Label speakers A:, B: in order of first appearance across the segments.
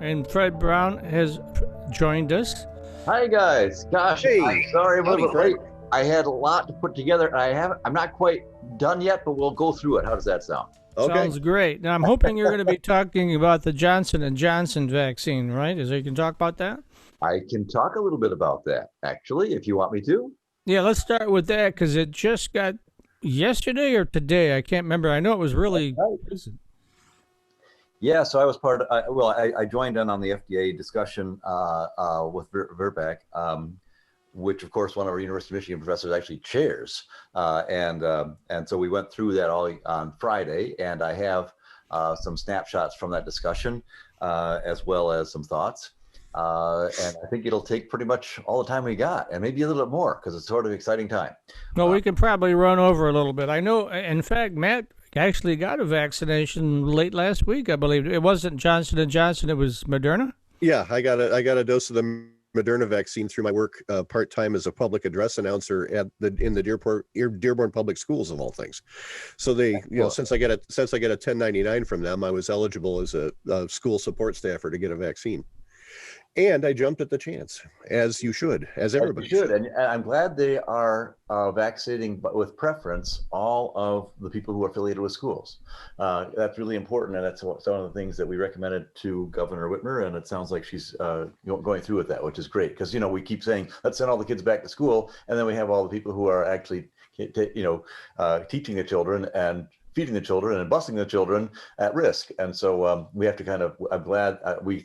A: and Fred Brown has joined us.
B: Hi guys. Gosh,
C: Hey,
B: I'm sorry I'm a
C: howdy,
B: little bit
C: Fred.
B: late. I had a lot to put together. I'm not quite done yet, but we'll go through it. How does that sound?
C: Okay.
A: Sounds great. Now I'm hoping you're going to be talking about the Johnson and Johnson vaccine, right? Is there, you can talk about that?
B: I can talk a little bit about that, actually, if you want me to.
A: Yeah, let's start with that because it just got yesterday or today. I can't remember. I know it was really recent.
B: Yeah, so I was I joined in on the FDA discussion with Verbeck, which of course one of our University of Michigan professors actually chairs, and so we went through that all on Friday, and I have some snapshots from that discussion as well as some thoughts, and I think it'll take pretty much all the time we got, and maybe a little bit more because it's sort of an exciting time.
A: Well, we can probably run over a little bit. I know, in fact, Matt actually got a vaccination late last week, I believe. It wasn't Johnson and Johnson; it was Moderna.
C: Yeah, I got a dose of the Moderna vaccine through my work part time as a public address announcer in the Dearborn Public Schools of all things. So they, since I get a 1099 from them, I was eligible as a school support staffer to get a vaccine. And I jumped at the chance, as you should, as everybody should.
B: And I'm glad they are vaccinating, but with preference, all of the people who are affiliated with schools. That's really important, and that's some of the things that we recommended to Governor Whitmer, and it sounds like she's going through with that, which is great, because we keep saying, let's send all the kids back to school, and then we have all the people who are actually teaching the children and feeding the children and busing the children at risk. And so we have to I'm glad we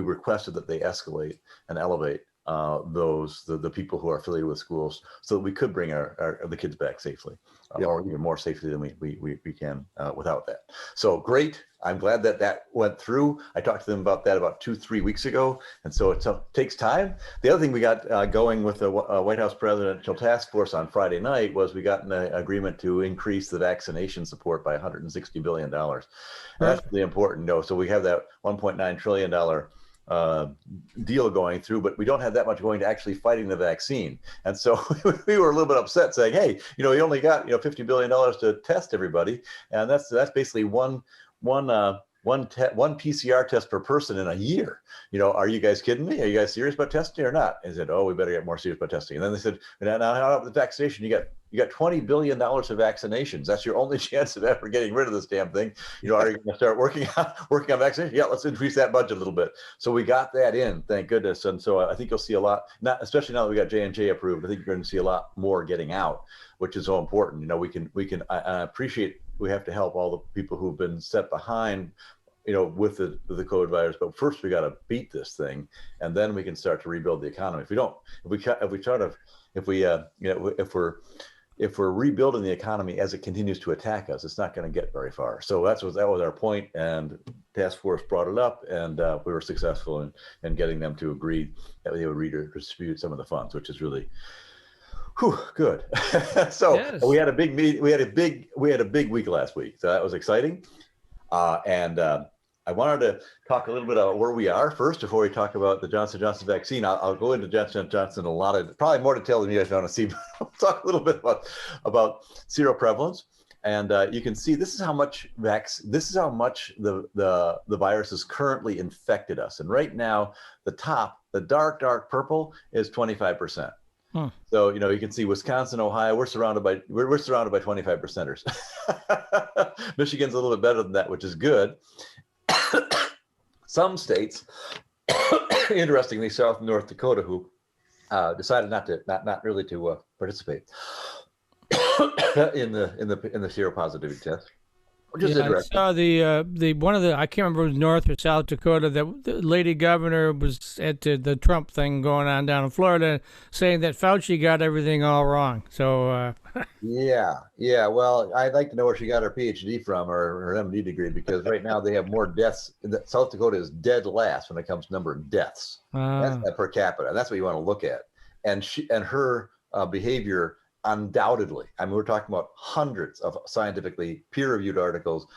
B: requested that they escalate and elevate the people who are affiliated with schools so that we could bring the kids back safely, or even more safely than we can without that. So great. I'm glad that went through. I talked to them about that about 2-3 weeks ago. And so it takes time. The other thing we got going with the White House Presidential Task Force on Friday night was we got an agreement to increase the vaccination support by $160 billion. That's really important. So we have that $1.9 trillion deal going through, but we don't have that much going to actually fighting the vaccine. And so we were a little bit upset saying, hey, you only got $50 billion to test everybody. And that's basically one PCR test per person in a year. Are you guys kidding me? Are you guys serious about testing or not? And they said, oh, we better get more serious about testing. And then they said, now how about the vaccination? You got $20 billion of vaccinations. That's your only chance of ever getting rid of this damn thing. Are you going to start working on vaccination? Yeah, let's increase that budget a little bit. So we got that in, thank goodness. And so I think you'll see a lot, especially now that we got J&J approved. I think you're going to see a lot more getting out, which is so important. I appreciate we have to help all the people who've been set behind, with the COVID virus. But first we got to beat this thing, and then we can start to rebuild the economy. If we're rebuilding the economy as it continues to attack us, it's not going to get very far. So that was our point, and task force brought it up, and we were successful in getting them to agree that they would redistribute some of the funds, which is really good. So yes. We had a big meeting. We had a big week last week, so that was exciting. And I wanted to talk a little bit about where we are first before we talk about the Johnson & Johnson vaccine. I'll go into Johnson & Johnson probably more detail than you guys want to see, but I'll talk a little bit about seroprevalence. And you can see this is how much the virus has currently infected us. And right now, the dark purple is 25%. So you can see Wisconsin, Ohio, we're surrounded by 25%ers. Michigan's a little bit better than that, which is good. Some states, interestingly, South and North Dakota, who decided not really to participate in the seropositivity test. Which is interesting.
A: I saw the one of the, I can't remember if it was North or South Dakota, that the lady governor was at the Trump thing going on down in Florida, saying that Fauci got everything all wrong. So
B: yeah. Well, I'd like to know where she got her PhD from, or her MD degree, because right now they have more deaths. South Dakota is dead last when it comes to number of deaths. That's per capita. That's what you want to look at. And her behavior. Undoubtedly, we're talking about hundreds of scientifically peer-reviewed articles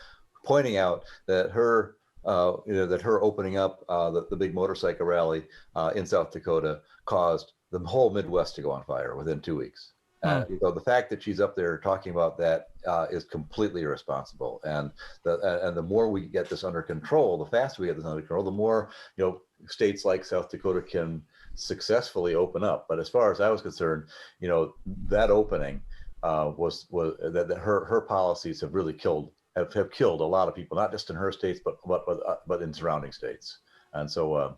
B: pointing out that her opening up the big motorcycle rally in South Dakota caused the whole Midwest to go on fire within 2 weeks. So the fact that she's up there talking about that is completely irresponsible. And the more we get this under control, the faster we get this under control, the more states like South Dakota can successfully open up. But as far as I was concerned, that opening was that her policies have really killed a lot of people, not just in her states, but in surrounding states. And so,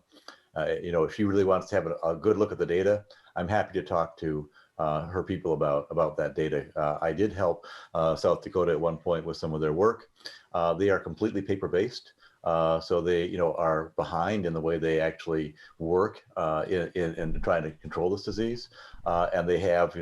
B: if she really wants to have a good look at the data, I'm happy to talk to her people about that data. I did help South Dakota at one point with some of their work. They are completely paper-based. So they, are behind in the way they actually work in trying to control this disease. And they have,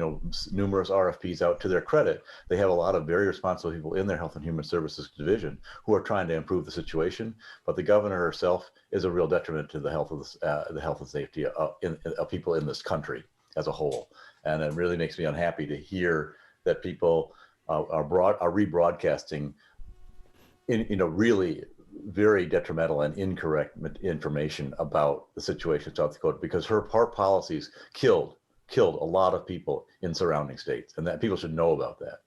B: numerous RFPs out. To their credit, they have a lot of very responsible people in their Health and Human Services division who are trying to improve the situation. But the governor herself is a real detriment to the health and safety of people in this country as a whole. And it really makes me unhappy to hear that people are rebroadcasting really very detrimental and incorrect information about the situation in South Dakota, because her policies killed a lot of people in surrounding states, and that people should know about that.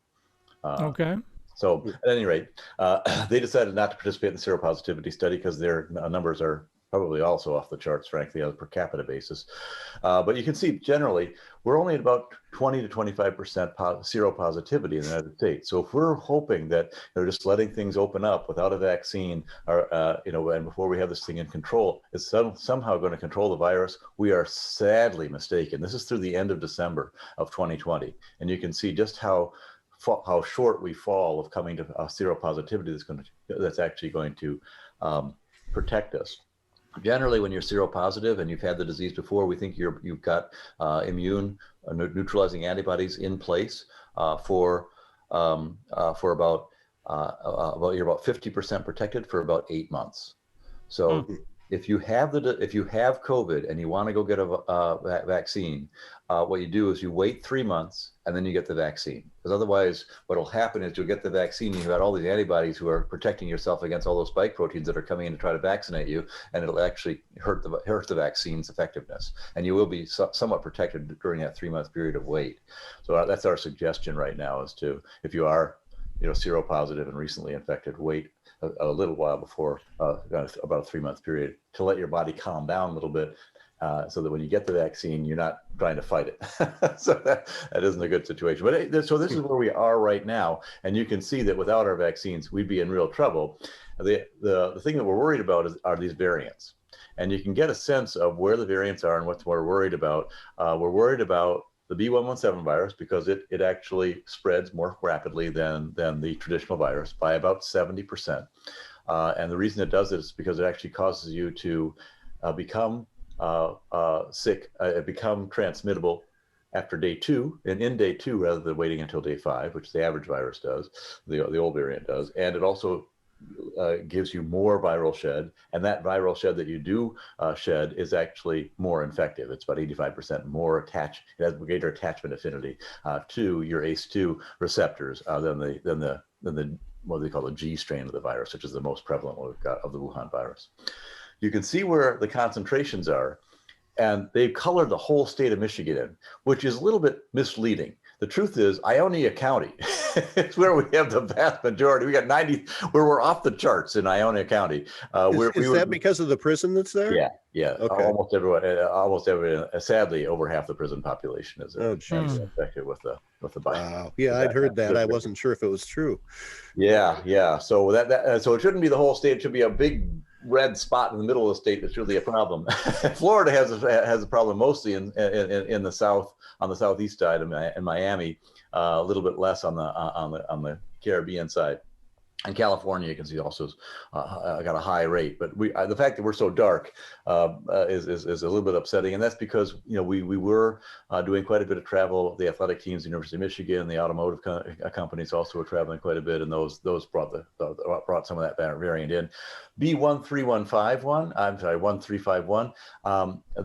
A: Okay.
B: So at any rate, they decided not to participate in the seropositivity study because their numbers are probably also off the charts, frankly, on a per capita basis. But you can see generally, we're only at about 20 to 25% seropositivity in the United States. So if we're hoping that they're just letting things open up without a vaccine, or and before we have this thing in control, is somehow going to control the virus, we are sadly mistaken. This is through the end of December of 2020, and you can see just how short we fall of coming to seropositivity that's actually going to protect us. Generally, when you're seropositive and you've had the disease before, we think you've got immune neutralizing antibodies in place for about you're about 50% protected for about 8 months. So if you have COVID and you want to go get a vaccine, what you do is you wait 3 months and then you get the vaccine. Because otherwise, what will happen is you'll get the vaccine and you've got all these antibodies who are protecting yourself against all those spike proteins that are coming in to try to vaccinate you, and it'll actually hurt the vaccine's effectiveness. And you will be somewhat protected during that 3-month period of wait. So that's our suggestion right now, is to, if you are seropositive and recently infected, wait a little while before about a 3-month period to let your body calm down a little bit, so that when you get the vaccine, you're not trying to fight it. So that isn't a good situation. But so this is where we are right now, and you can see that without our vaccines, we'd be in real trouble. The thing that we're worried about are these variants, and you can get a sense of where the variants are and what we're worried about. We're worried about the B117 virus because it actually spreads more rapidly than the traditional virus by about 70%. And the reason it does it is because it actually causes you to become sick, become transmittable after day 2 and in day 2 rather than waiting until day 5, which the average virus does, the old variant does. And it also gives you more viral shed, and that viral shed that you do shed is actually more infective. It's about 85% more attached. It has greater attachment affinity to your ACE2 receptors than the what they call the G strain of the virus, which is the most prevalent one we've got of the Wuhan virus. You can see where the concentrations are, and they've colored the whole state of Michigan in, which is a little bit misleading. The truth is, Ionia County is where we have the vast majority. We got 90, where we're off the charts in Ionia County.
C: Is that because of the prison that's there?
B: Yeah. Okay. Almost everyone. Sadly, over half the prison population is infected with the virus.
C: Wow. Yeah, I'd heard that. I wasn't sure if it was true.
B: Yeah. So so it shouldn't be the whole state. It should be a big red spot in the middle of the state that's really a problem. Florida has a problem mostly in the south, on the southeast side, in Miami, a little bit less on the Caribbean side. And California, you can see, also got a high rate. But the fact that we're so dark is a little bit upsetting, and that's because we were doing quite a bit of travel. The athletic teams, the University of Michigan, the automotive companies also were traveling quite a bit, and those brought some of that variant in. B1351.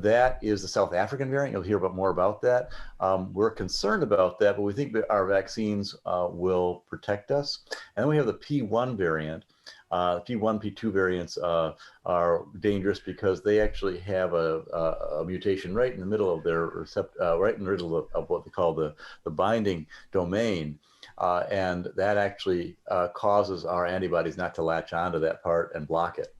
B: That is the South African variant. You'll hear more about that. We're concerned about that, but we think that our vaccines will protect us. And then we have the P1 variant, P1, P2 variants are dangerous because they actually have a mutation right in the middle of their right in the middle of what they call the binding domain. And that actually causes our antibodies not to latch onto that part and block it.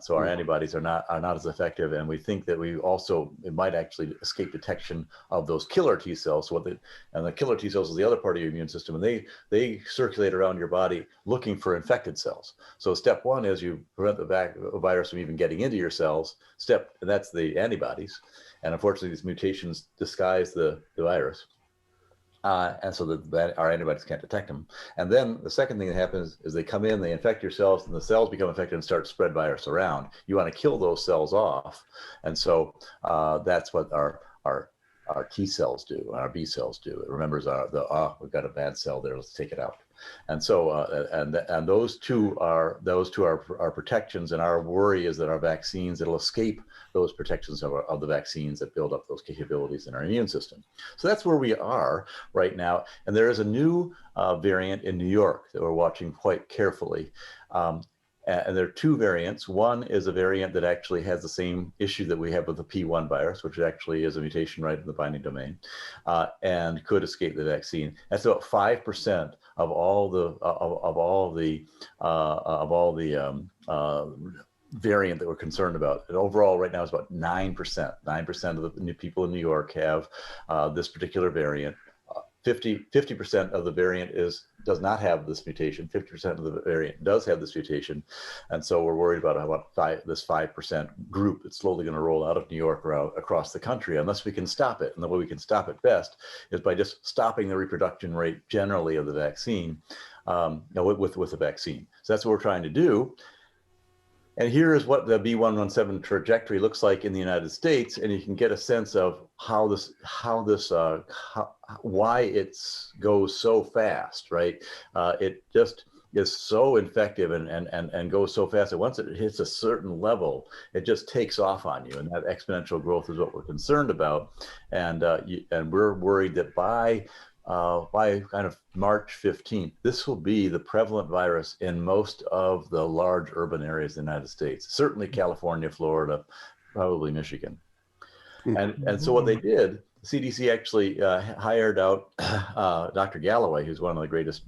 B: So our antibodies are not as effective, and we think that it might actually escape detection of those killer T cells. And the killer T cells is the other part of your immune system, and they circulate around your body looking for infected cells. So step one is you prevent the virus from even getting into your cells. And that's the antibodies. And unfortunately, these mutations disguise the virus. And so that our antibodies can't detect them. And then the second thing that happens is they come in, they infect your cells, and the cells become infected and start to spread virus around. You want to kill those cells off. And so that's what our T cells do, our B cells do. It remembers we've got a bad cell there, let's take it out. And so and those two are protections, and our worry is that our vaccines, it'll escape those protections of the vaccines that build up those capabilities in our immune system. So that's where we are right now. And there is a new variant in New York that we're watching quite carefully. And there are two variants. One is a variant that actually has the same issue that we have with the P1 virus, which actually is a mutation right in the binding domain, and could escape the vaccine. That's about 5% of all the variant that we're concerned about. And overall, right now, is about 9%. 9% of the new people in New York have this particular variant. 50% of the variant does not have this mutation. 50% of the variant does have this mutation, and so we're worried about this 5% group that's slowly going to roll out of New York across the country, unless we can stop it. And the way we can stop it best is by just stopping the reproduction rate generally of the vaccine, with the vaccine. So that's what we're trying to do. And here is what the B117 trajectory looks like in the United States, and you can get a sense of why it goes so fast, right? It just is so infective and goes so fast that once it hits a certain level, it just takes off on you, and that exponential growth is what we're concerned about. And we're worried that by kind of March 15th, this will be the prevalent virus in most of the large urban areas of the United States, certainly California, Florida, probably Michigan. And so what they did, CDC actually hired out Dr. Galloway, who's one of the greatest,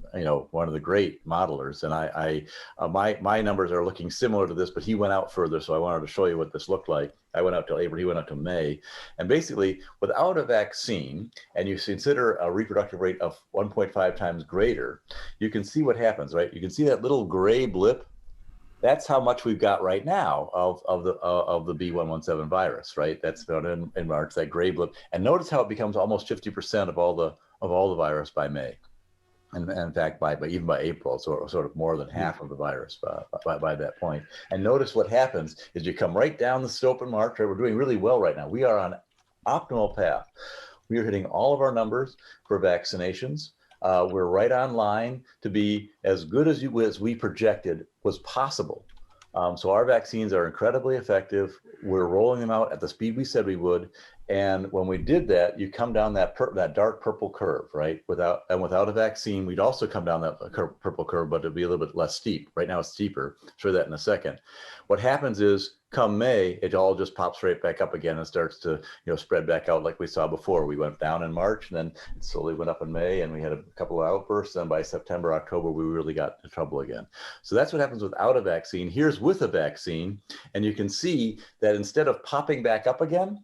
B: one of the great modelers. And my numbers are looking similar to this, but he went out further. So I wanted to show you what this looked like. I went out till April, he went out to May. And basically, without a vaccine, and you consider a reproductive rate of 1.5 times greater, you can see what happens, right? You can see that little gray blip. That's how much we've got right now of the B117 virus, right? That's found in March, that gray blip. And notice how it becomes almost 50% of all the virus by May, and in fact even by April, so sort of more than half of the virus by that point. And notice what happens is you come right down the slope in March. Right? We're doing really well right now. We are on optimal path. We are hitting all of our numbers for vaccinations. We're right on line to be as good as we projected was possible. So our vaccines are incredibly effective. We're rolling them out at the speed we said we would. And when we did that, you come down that dark purple curve, right? Without a vaccine, we'd also come down that purple curve, but it'd be a little bit less steep. Right now it's steeper. I'll show you that in a second. What happens is, come May, it all just pops right back up again and starts to spread back out like we saw before. We went down in March, and then it slowly went up in May, and we had a couple of outbursts. And by September, October, we really got into trouble again. So that's what happens without a vaccine. Here's with a vaccine, and you can see that instead of popping back up again,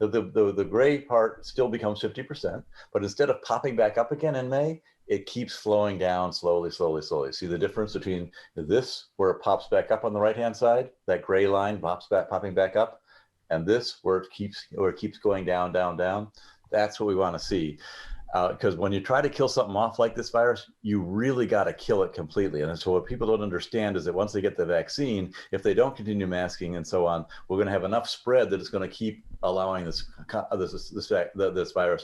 B: the gray part still becomes 50%, but instead of popping back up again in May, it keeps flowing down slowly, slowly, slowly. See the difference between this, where it pops back up on the right-hand side, that gray line popping back up, and this, where it keeps going down, down, down. That's what we want to see. Because when you try to kill something off like this virus, you really got to kill it completely. And so what people don't understand is that once they get the vaccine, if they don't continue masking and so on, we're going to have enough spread that it's going to keep allowing this virus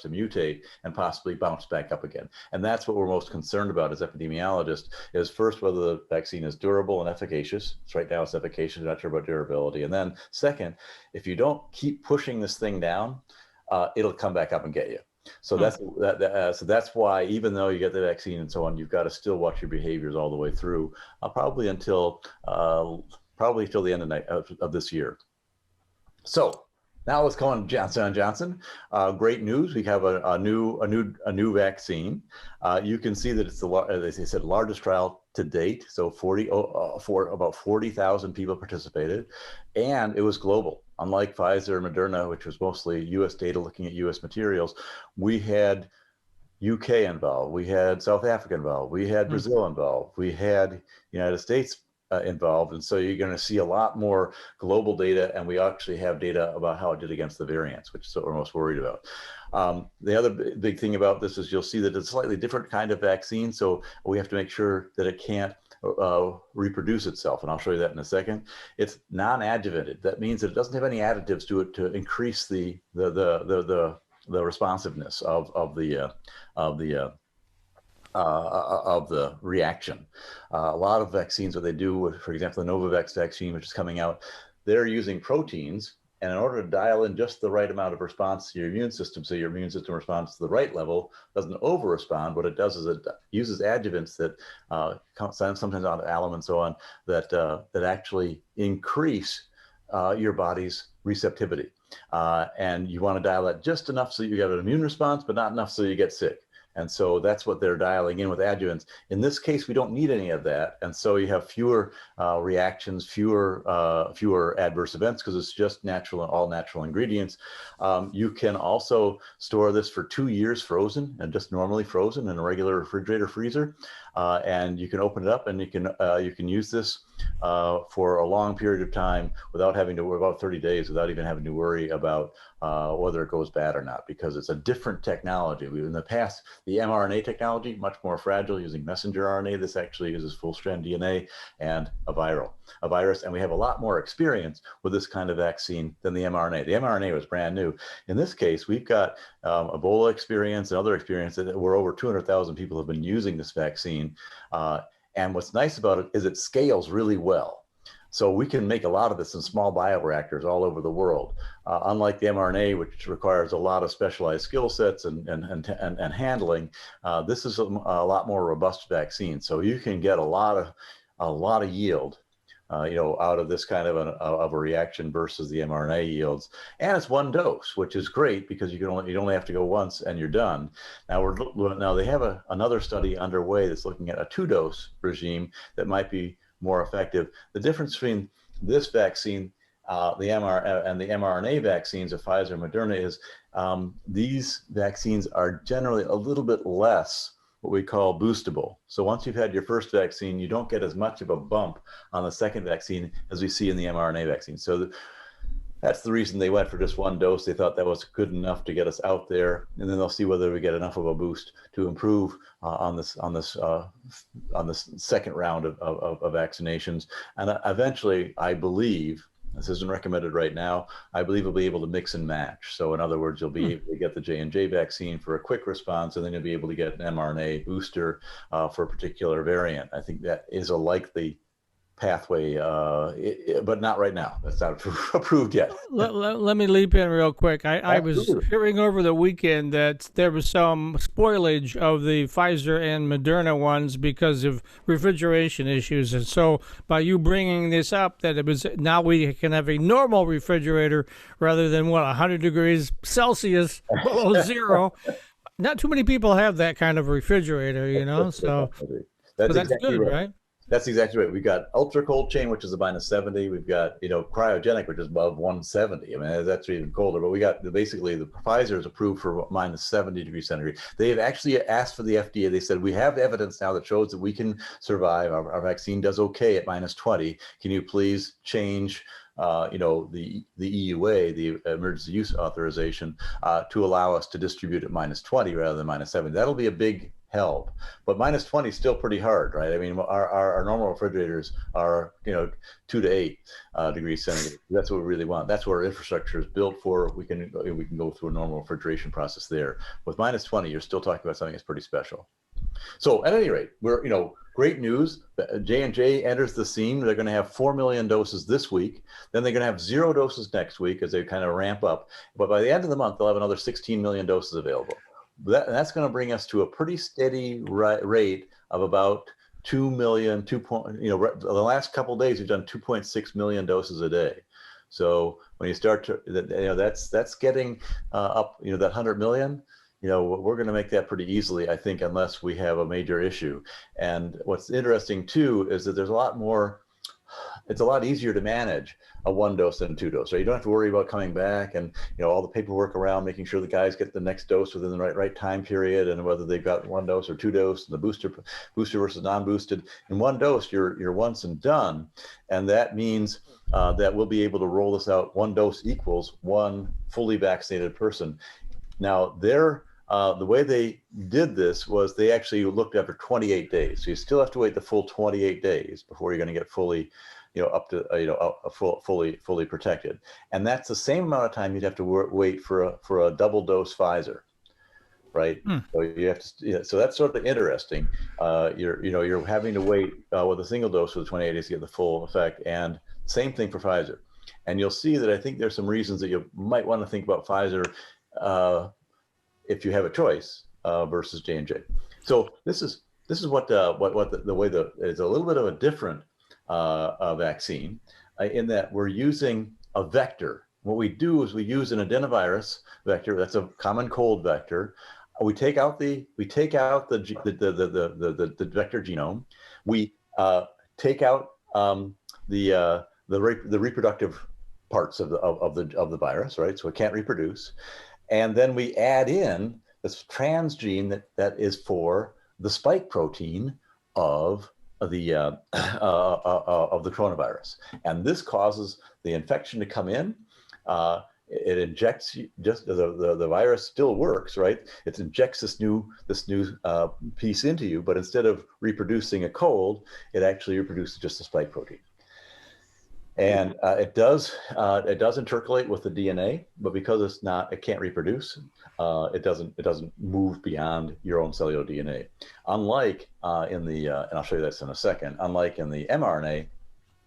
B: to mutate and possibly bounce back up again. And that's what we're most concerned about as epidemiologists, is first, whether the vaccine is durable and efficacious. So right now it's efficacious, not sure about durability. And then second, if you don't keep pushing this thing down, it'll come back up and get you. So so that's why, even though you get the vaccine and so on, you've got to still watch your behaviors all the way through, probably until the end of this year. So now let's go on Johnson & Johnson. Great news. We have a new vaccine. You can see that it's as they said, largest trial to date. So about 40,000 people participated, and it was global. Unlike Pfizer and Moderna, which was mostly U.S. data looking at U.S. materials, we had UK involved, we had South Africa involved, we had Brazil involved, we had United States involved. And so you're going to see a lot more global data, and we actually have data about how it did against the variants, which is what we're most worried about. The other big thing about this is you'll see that it's a slightly different kind of vaccine, so we have to make sure that it can't reproduce itself, and I'll show you that in a second. It's non-adjuvanted. That means that it doesn't have any additives to it to increase the responsiveness of the reaction. A lot of vaccines, what they do, for example, the Novavax vaccine, which is coming out, they're using proteins, and in order to dial in just the right amount of response to your immune system, so your immune system responds to the right level, doesn't over-respond, what it does is it uses adjuvants that sometimes out of alum and so on, that actually increase your body's receptivity. And you want to dial that just enough so you get an immune response, but not enough so you get sick. And so that's what they're dialing in with adjuvants. In this case, we don't need any of that. And so you have fewer reactions, fewer adverse events, because it's just all natural ingredients. You can also store this for 2 years frozen, and just normally frozen in a regular refrigerator freezer. And you can open it up, and you can use this for a long period of time without having to worry about 30 days, without even having to worry about whether it goes bad or not, because it's a different technology. In the past, the mRNA technology, much more fragile, using messenger RNA. This actually uses full-strand DNA and a virus, and we have a lot more experience with this kind of vaccine than the mRNA. The mRNA was brand new. In this case, we've got Ebola experience and other experience where over 200,000 people have been using this vaccine. And what's nice about it is it scales really well. So we can make a lot of this in small bioreactors all over the world. Unlike the mRNA, which requires a lot of specialized skill sets and handling, this is a lot more robust vaccine. So you can get a lot of yield, out of this kind of a reaction versus the mRNA yields. And it's one dose, which is great because you only have to go once and you're done. Now they have another study underway that's looking at a 2-dose regime that might be more effective. The difference between this vaccine, the mRNA vaccines of Pfizer and Moderna is these vaccines are generally a little bit less what we call boostable. So once you've had your first vaccine, you don't get as much of a bump on the second vaccine as we see in the mRNA vaccine. So that's the reason they went for just 1 dose. They thought that was good enough to get us out there, and then they'll see whether we get enough of a boost to improve on this second round of vaccinations. And eventually, I believe, this isn't recommended right now, I believe we'll be able to mix and match. So in other words, you'll be able to get the J&J vaccine for a quick response, and then you'll be able to get an mRNA booster for a particular variant. I think that is a likely pathway, but not right now. That's not approved yet.
A: Let me leap in real quick. I was hearing over the weekend that there was some spoilage of the Pfizer and Moderna ones because of refrigeration issues. And so by you bringing this up, that it was now we can have a normal refrigerator rather than 100 degrees Celsius below zero. Not too many people have that kind of refrigerator, so that's
B: exactly
A: good, right?
B: That's exactly right. We've got ultra cold chain, which is a -70. We've got, cryogenic, which is above 170. I mean, that's even colder. But we got basically the Pfizer is approved for -70 degrees centigrade. They've actually asked for the FDA. They said, we have evidence now that shows that we can survive. Our vaccine does okay at -20. Can you please change the EUA, the emergency use authorization, to allow us to distribute at -20 rather than -70. That'll be a big help, but -20 is still pretty hard, right? I mean, our normal refrigerators are 2 to 8 degrees centigrade. That's what we really want. That's what our infrastructure is built for. We can go through a normal refrigeration process there. With -20, you're still talking about something that's pretty special. So at any rate, we're great news. J&J enters the scene. They're going to have 4 million doses this week. Then they're going to have 0 doses next week as they kind of ramp up. But by the end of the month, they'll have another 16 million doses available. that's going to bring us to a pretty steady rate of about 2 million, the last couple of days, we've done 2.6 million doses a day. So when you start to, that's getting up, that 100 million, we're going to make that pretty easily, I think, unless we have a major issue. And what's interesting too is that there's it's a lot easier to manage a 1 dose than a 2 dose. So you don't have to worry about coming back and all the paperwork around making sure the guys get the next dose within the right time period, and whether they've got 1 dose or 2 dose, and the booster versus non-boosted. In 1 dose, you're once and done, and that means that we'll be able to roll this out. 1 dose equals 1 fully vaccinated person. Now, the way they did this was they actually looked after 28 days. So you still have to wait the full 28 days before you're going to get fully, up to, fully protected. And that's the same amount of time you'd have to wait for a double dose Pfizer, right? So you have to, so that's sort of interesting. You're having to wait with a single dose for the 28 days to get the full effect, and same thing for Pfizer. And you'll see that I think there's some reasons that you might want to think about Pfizer if you have a choice versus J&J. So this is what the way it's a little bit of a different vaccine in that we're using a vector. What we do is we use an adenovirus vector. That's a common cold vector. We take out the vector genome. We take out the reproductive parts of the virus, right? So it can't reproduce. And then we add in this transgene that is for the spike protein of the coronavirus, and this causes the infection to come in. It injects just the virus still works, right? It injects this new piece into you, but instead of reproducing a cold, it actually reproduces just the spike protein. And it does intercalate with the DNA, but because it can't reproduce, it doesn't move beyond your own cellular DNA. Unlike in the, and I'll show you this in a second, unlike in the mRNA,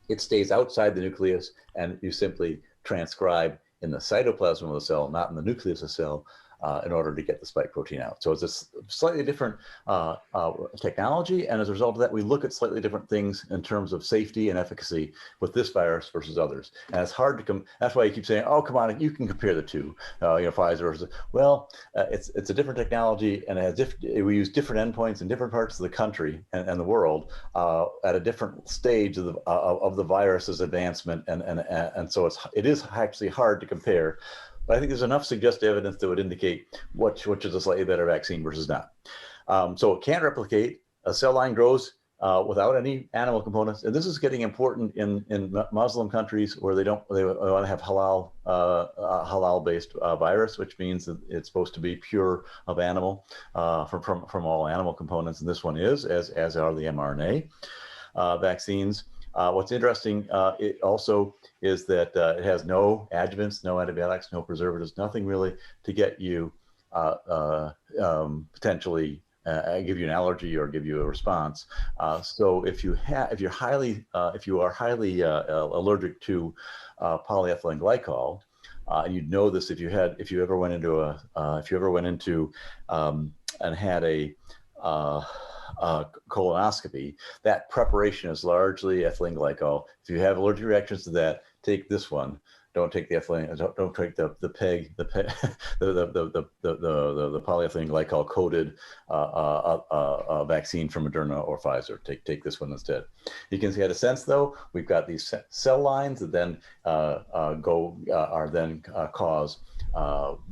B: it stays outside the nucleus, and you simply transcribe in the cytoplasm of the cell, not in the nucleus of the cell, in order to get the spike protein out. So it's a slightly different technology, and as a result of that, we look at slightly different things in terms of safety and efficacy with this virus versus others. And it's hard to that's why you keep saying, "Oh, come on, you can compare the two." Pfizer versus. Well, it's a different technology, and we use different endpoints in different parts of the country and the world at a different stage of the virus's advancement, and so it is actually hard to compare. But I think there's enough suggestive evidence that would indicate which is a slightly better vaccine versus not. So it can't replicate. A cell line grows without any animal components, and this is getting important in Muslim countries where they want to have halal-based virus, which means that it's supposed to be pure of animal from all animal components, and this one is, as are the mRNA vaccines. What's interesting, it also is that it has no adjuvants, no antibiotics, no preservatives, nothing really to get you potentially give you an allergy or give you a response. So if you are highly allergic to polyethylene glycol, and you'd know this if you ever went into and had a colonoscopy, that preparation is largely ethylene glycol. If you have allergic reactions to that, take this one. Don't take the ethylene. Don't take the polyethylene glycol coated vaccine from Moderna or Pfizer. Take this one instead. You can get a sense though. We've got these cell lines that then cause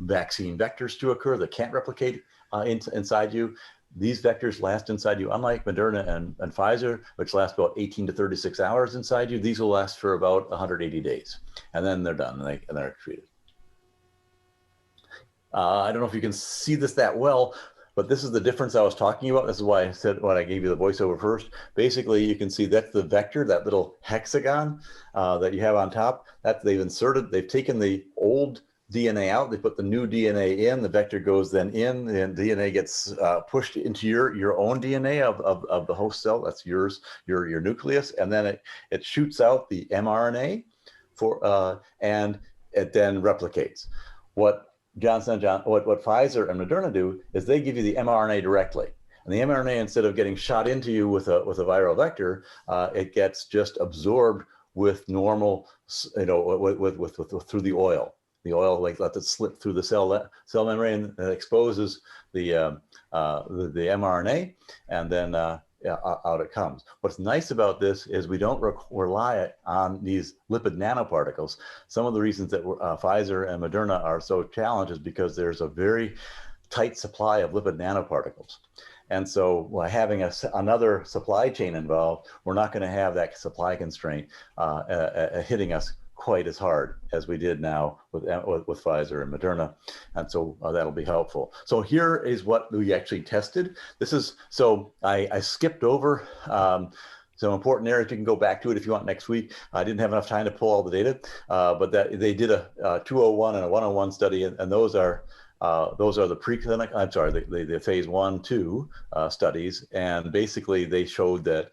B: vaccine vectors to occur that can't replicate inside you. These vectors last inside you, unlike Moderna and Pfizer, which last about 18 to 36 hours inside you. These will last for about 180 days, and then they're done, and they're treated. I don't know if you can see this that well, but this is the difference I was talking about. This is why I said when I gave you the voiceover first. Basically, you can see that's the vector, that little hexagon that you have on top. That they've taken the old DNA out, they put the new DNA in, the vector goes then in, and DNA gets pushed into your own DNA of the host cell. That's your nucleus, and then it shoots out the mRNA and it then replicates. What what Pfizer and Moderna do is they give you the mRNA directly. And the mRNA, instead of getting shot into you with a viral vector, it gets just absorbed with normal, through the oil. The oil lets it slip through the cell membrane and exposes the mRNA, and then out it comes. What's nice about this is we don't rely on these lipid nanoparticles. Some of the reasons that Pfizer and Moderna are so challenged is because there's a very tight supply of lipid nanoparticles. And so by having another supply chain involved, we're not going to have that supply constraint hitting us quite as hard as we did now with Pfizer and Moderna. And so that'll be helpful. So here is what we actually tested. I skipped over some important areas. You can go back to it if you want next week. I didn't have enough time to pull all the data, but that they did a 201 and a 101 study, and those are the preclinical, I'm sorry, the phase 1-2 studies. And basically they showed that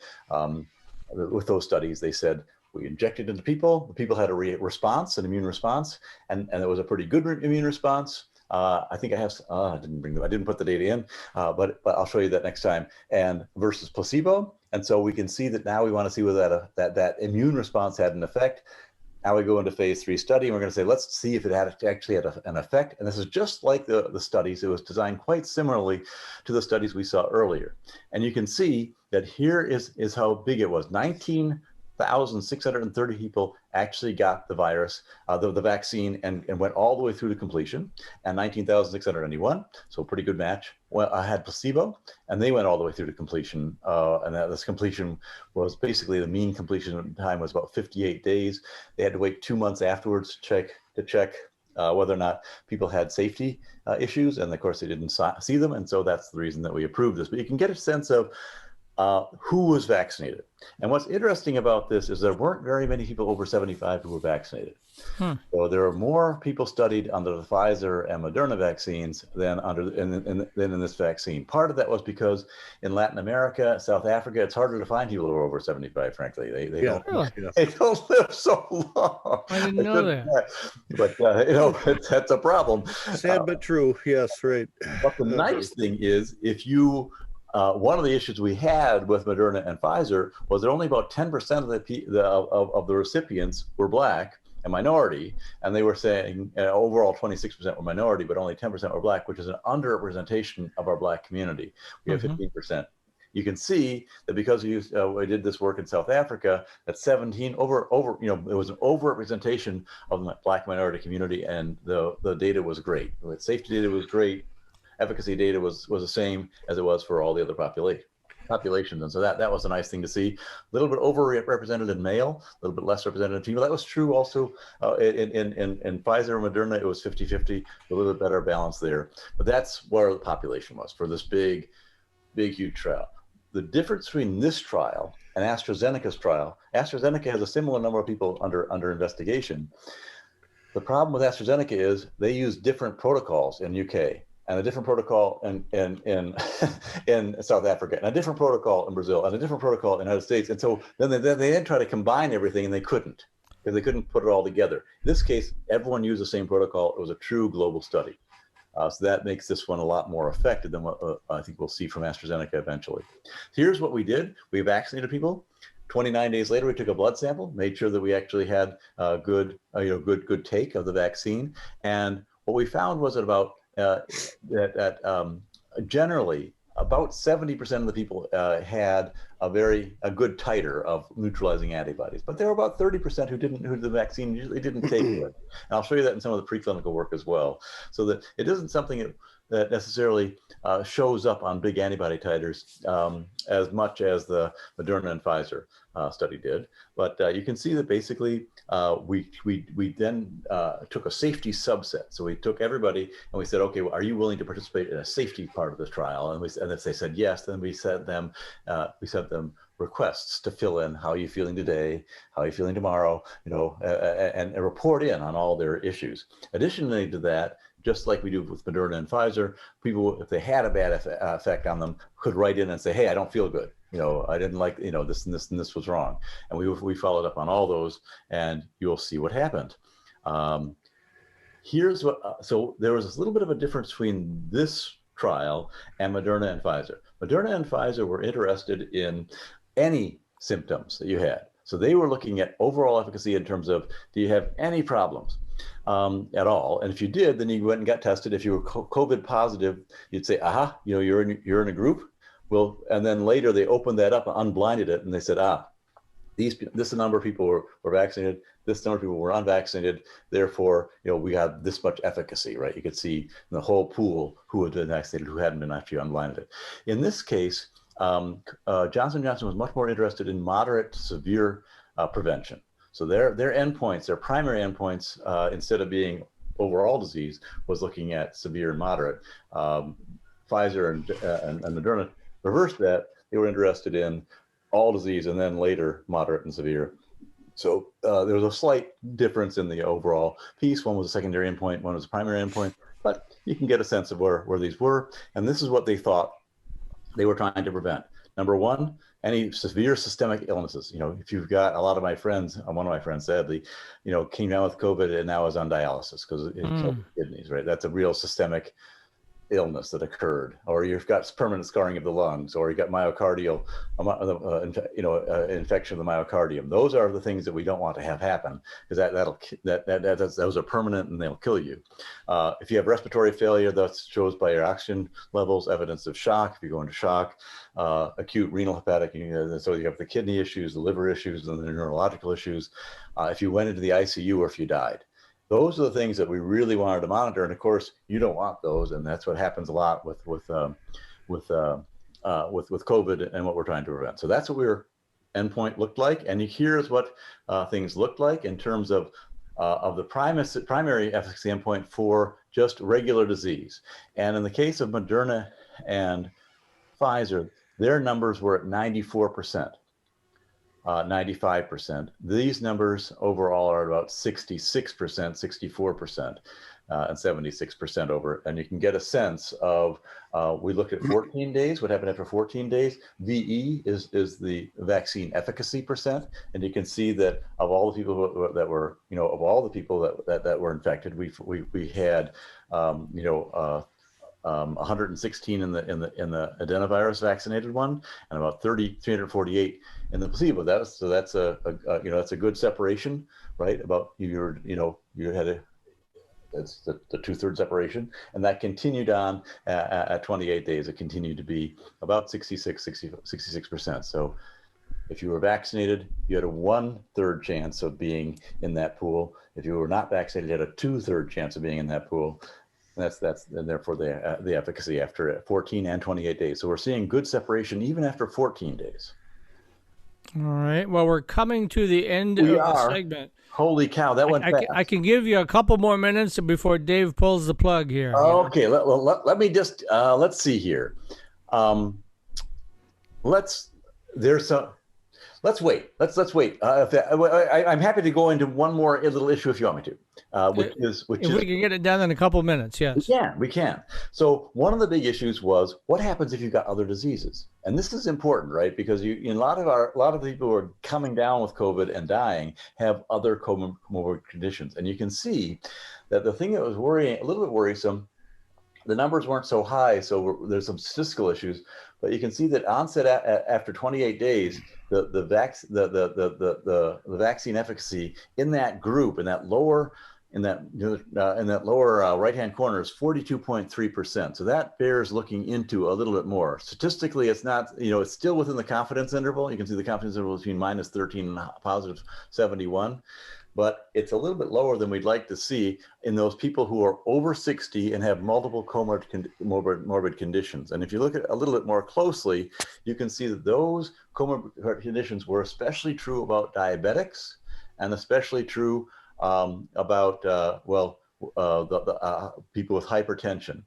B: with those studies, they said, we injected into people, the people had a response, an immune response, and it was a pretty good immune response. I think I have, I didn't put the data in, but I'll show you that next time, and versus placebo. And so we can see that now we want to see whether that immune response had an effect. Now we go into phase 3 study, and we're going to say, let's see if it actually had an effect. And this is just like the studies. It was designed quite similarly to the studies we saw earlier. And you can see that here is how big it was. 19,630 people actually got the virus, the vaccine, and went all the way through to completion, and 19,691, so a pretty good match. I had placebo, and they went all the way through to completion, and this completion was basically, the mean completion time was about 58 days. They had to wait 2 months afterwards to check whether or not people had safety issues, and of course they didn't see them, and so that's the reason that we approved this. But you can get a sense of who was vaccinated. And what's interesting about this is there weren't very many people over 75 who were vaccinated. So there are more people studied under the Pfizer and Moderna vaccines than in this vaccine. Part of that was because in Latin America, South Africa, it's harder to find people who are over 75, frankly. They don't live so long.
A: I didn't know that.
B: But, that's a problem.
C: Sad but true. Yes, right.
B: But the nice thing is, if you one of the issues we had with Moderna and Pfizer was that only about 10% of the recipients were Black and minority, and they were saying overall 26% were minority, but only 10% were Black, which is an underrepresentation of our Black community. We have 15%. You can see that because we did this work in South Africa, that it was an overrepresentation of the Black minority community, and the data was great. The safety data was great. Efficacy data was the same as it was for all the other populations. And so that was a nice thing to see. A little bit overrepresented in male, a little bit less represented in female. That was true also in Pfizer and Moderna. It was 50-50, a little bit better balance there. But that's where the population was for this big, huge trial. The difference between this trial and AstraZeneca's trial, AstraZeneca has a similar number of people under investigation. The problem with AstraZeneca is they use different protocols in UK, and a different protocol in South Africa, and a different protocol in Brazil, and a different protocol in the United States. And so then they try to combine everything, and they couldn't, because they couldn't put it all together. In this case, everyone used the same protocol. It was a true global study. So that makes this one a lot more effective than what I think we'll see from AstraZeneca eventually. Here's what we did. We vaccinated people. 29 days later, we took a blood sample, made sure that we actually had a good take of the vaccine. And what we found was that generally about 70% of the people had a good titer of neutralizing antibodies, but there were about 30% who the vaccine usually didn't take it. And I'll show you that in some of the preclinical work as well. So that it isn't something that necessarily shows up on big antibody titers as much as the Moderna and Pfizer study did. But you can see that basically we then took a safety subset. So we took everybody and we said, okay, well, are you willing to participate in a safety part of this trial? And if they said yes, then we sent them requests to fill in, how are you feeling today, how are you feeling tomorrow, and report in on all their issues. Additionally to that, just like we do with Moderna and Pfizer, people, if they had a bad effect on them, could write in and say, hey, I don't feel good. I didn't like, this and this and this was wrong. And we followed up on all those, and you'll see what happened. Here's what, so there was a little bit of a difference between this trial and Moderna and Pfizer. Moderna and Pfizer were interested in any symptoms that you had. So they were looking at overall efficacy in terms of, do you have any problems at all? And if you did, then you went and got tested. If you were COVID positive, you'd say, aha, you're in a group. Well, and then later they opened that up and unblinded it, and they said, this number of people were vaccinated, this number of people were unvaccinated, therefore, we had this much efficacy, right? You could see in the whole pool who had been vaccinated, who hadn't been after you unblinded it. In this case, Johnson & Johnson was much more interested in moderate to severe prevention. So their endpoints, their primary endpoints, instead of being overall disease, was looking at severe and moderate. Pfizer and Moderna reversed that. They were interested in all disease and then later moderate and severe. So there was a slight difference in the overall piece. One was a secondary endpoint, one was a primary endpoint, but you can get a sense of where these were. And this is what they thought they were trying to prevent. Number one, any severe systemic illnesses. If you've got, a lot of my friends, one of my friends sadly, came down with COVID and now is on dialysis because it killed the kidneys, right? That's a real systemic illness that occurred. Or you've got permanent scarring of the lungs, or you've got myocardial, infection of the myocardium. Those are the things that we don't want to have happen, because those are permanent and they'll kill you. If you have respiratory failure, that shows by your oxygen levels, evidence of shock. If you go into shock, acute renal hepatic, so you have the kidney issues, the liver issues, and the neurological issues. If you went into the ICU, or if you died. Those are the things that we really wanted to monitor, and of course, you don't want those, and that's what happens a lot with COVID and what we're trying to prevent. So that's what our endpoint looked like, and here's what things looked like in terms of the primary efficacy endpoint for just regular disease. And in the case of Moderna and Pfizer, their numbers were at 94%. 95%. These numbers overall are about 66%, 64%, and 76% over. And you can get a sense of, we looked at 14 days, what happened after 14 days. VE is the vaccine efficacy percent. And you can see that of all the people that were, of all the people that were infected, we had, 116 in the adenovirus vaccinated one, and about 348 in the placebo. That's a good separation, right? About you had that's the 2/3 separation, and that continued on at 28 days. It continued to be about 66%. So if you were vaccinated, you had a 1/3 chance of being in that pool. If you were not vaccinated, you had a 2/3 chance of being in that pool. And therefore the efficacy after 14 and 28 days. So we're seeing good separation even after 14 days.
A: All right. Well, we're coming to the end of the segment.
B: Holy cow, that went fast.
A: I can give you a couple more minutes before Dave pulls the plug here.
B: Okay, let me just let's see here. Let's wait. Let's wait. I'm happy to go into one more little issue if you want me to. Which is
A: we can get it done in a couple minutes. Yes,
B: we can. So one of the big issues was what happens if you've got other diseases, and this is important, right? Because a lot of the people who are coming down with COVID and dying have other comorbid conditions, and you can see that the thing that was a little bit worrisome. The numbers weren't so high, so there's some statistical issues, but you can see that onset after 28 days, the vaccine efficacy in that group, in that lower right-hand corner, is 42.3%. So that bears looking into a little bit more. Statistically, it's not, it's still within the confidence interval. You can see the confidence interval between -13 and +71. But it's a little bit lower than we'd like to see in those people who are over 60 and have multiple comorbid conditions. And if you look at a little bit more closely, you can see that those comorbid conditions were especially true about diabetics, and especially true about people with hypertension.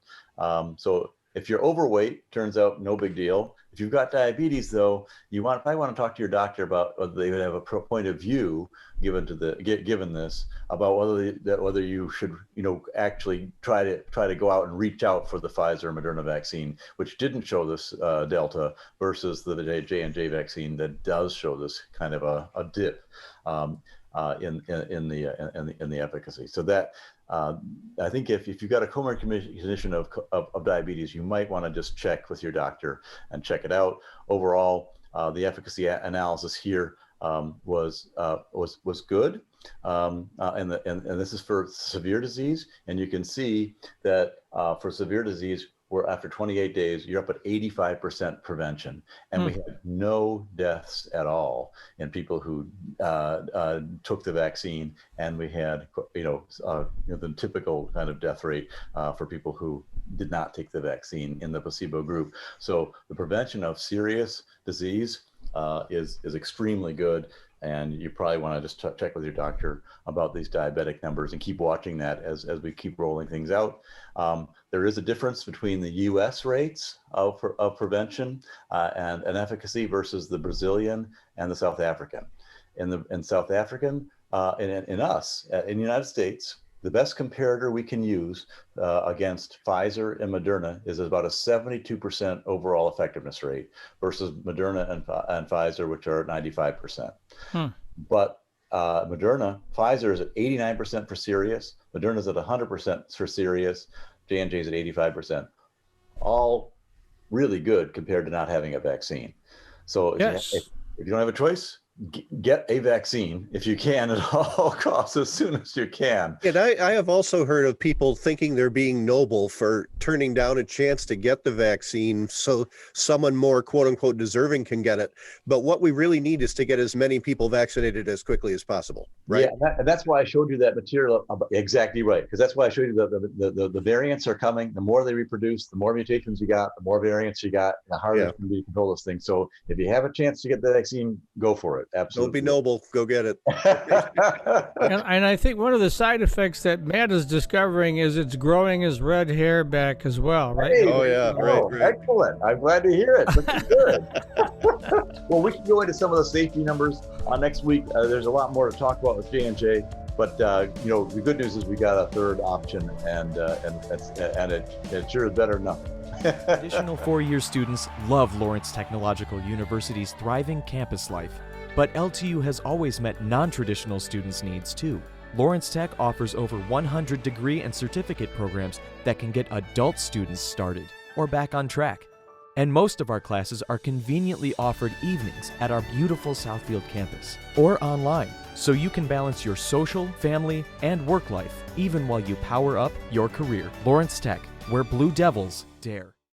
B: So if you're overweight, turns out no big deal. If you've got diabetes, though, you probably want to talk to your doctor about whether they would have a point of view given this about whether you should actually try to go out and reach out for the Pfizer and Moderna vaccine, which didn't show this delta, versus the J&J vaccine that does show this kind of a dip. in the efficacy. So that I think if you've got a comorbid condition of diabetes, you might want to just check with your doctor and check it out. Overall, the efficacy analysis here was good, and this is for severe disease, and you can see that for severe disease, we're after 28 days, you're up at 85% prevention, and we had no deaths at all in people who took the vaccine, and we had the typical kind of death rate for people who did not take the vaccine in the placebo group. So the prevention of serious disease is extremely good, and you probably want to just check with your doctor about these diabetic numbers and keep watching that as we keep rolling things out. There is a difference between the U.S. rates of prevention and efficacy versus the Brazilian and the South African. In South African, in the United States, the best comparator we can use against Pfizer and Moderna is about a 72% overall effectiveness rate versus Moderna and Pfizer, which are at 95%. But Pfizer is at 89% for serious, Moderna is at 100% for serious, J&J is at 85%. All really good compared to not having a vaccine. So if you don't have a choice, get a vaccine if you can at all costs as soon as you can.
C: And I have also heard of people thinking they're being noble for turning down a chance to get the vaccine so someone more quote unquote deserving can get it. But what we really need is to get as many people vaccinated as quickly as possible. Right.
B: Yeah, and that's why I showed you that material. Exactly right. Because that's why I showed you the variants are coming. The more they reproduce, the more mutations you got, the more variants you got, the harder it's going to be to control this thing. So if you have a chance to get the vaccine, go for it. Absolutely.
C: Don't be noble. Go get it.
A: and I think one of the side effects that Matt is discovering is it's growing his red hair back as well, right?
B: Hey,
C: right.
B: Excellent. I'm glad to hear it. Looking good. Well, we can go into some of the safety numbers next week. There's a lot more to talk about with J&J. But the good news is we got a third option, and it sure is better than nothing.
D: Additional four-year students love Lawrence Technological University's thriving campus life. But LTU has always met non-traditional students' needs too. Lawrence Tech offers over 100 degree and certificate programs that can get adult students started or back on track. And most of our classes are conveniently offered evenings at our beautiful Southfield campus or online, so you can balance your social, family, and work life even while you power up your career. Lawrence Tech, where Blue Devils dare.